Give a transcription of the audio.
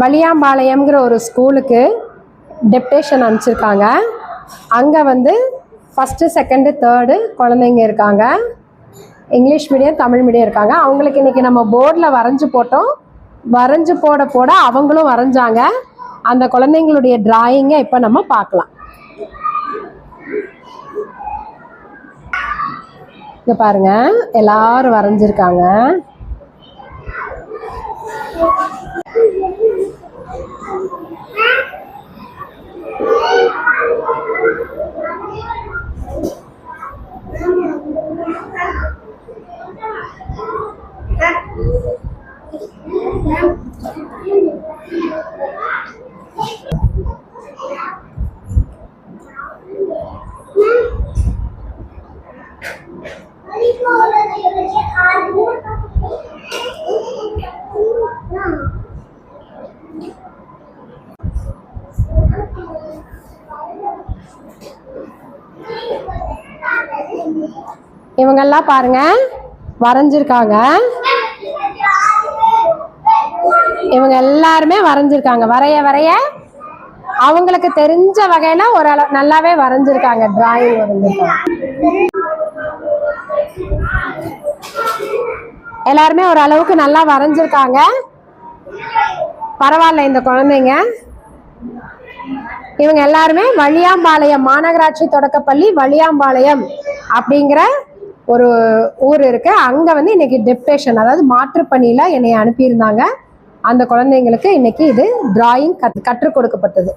வலியாம்பாளையம்ங்கிற ஒரு ஸ்கூலுக்கு டெப்டேஷன் அனுப்பிச்சிருக்காங்க. அங்கே வந்து ஃபஸ்ட்டு, செகண்டு, தேர்டு குழந்தைங்க இருக்காங்க. இங்கிலீஷ் மீடியம், தமிழ் மீடியம் இருக்காங்க. அவங்களுக்கு இன்றைக்கி நம்ம போர்டில் வரைஞ்சி போட்டோம். வரைஞ்சி போட போட அவங்களும் வரைஞ்சாங்க. அந்த குழந்தைங்களுடைய டிராயிங்கை இப்போ நம்ம பார்க்கலாம். இங்கே பாருங்க, எல்லாரும் வரைஞ்சிருக்காங்க. இவங்கெல்லாம் பாருங்க வரைஞ்சிருக்காங்க. இவங்க எல்லாருமே வரைஞ்சிருக்காங்க. வரைய வரைய அவங்களுக்கு தெரிஞ்ச வகையில ஒரு நல்லாவே வரைஞ்சிருக்காங்க. டிராயிங் வரைஞ்சிருக்காங்க. எல்லாருமே ஒரு அளவுக்கு நல்லா வரைஞ்சிருக்காங்க. பரவாயில்ல இந்த குழந்தைங்க. இவங்க எல்லாருமே வலியாம்பாளையம் மாநகராட்சி தொடக்கப்பள்ளி வலியாம்பாளையம் அப்படிங்கிற ஒரு ஊர் இருக்கு. அங்க வந்து இன்னைக்கு டெப்டேஷன், அதாவது மாற்றுப்பணியில என்னை அனுப்பியிருந்தாங்க. அந்த குழந்தைங்களுக்கு இன்னைக்கு இது டிராயிங் கற்றுக் கொடுக்கப்பட்டது.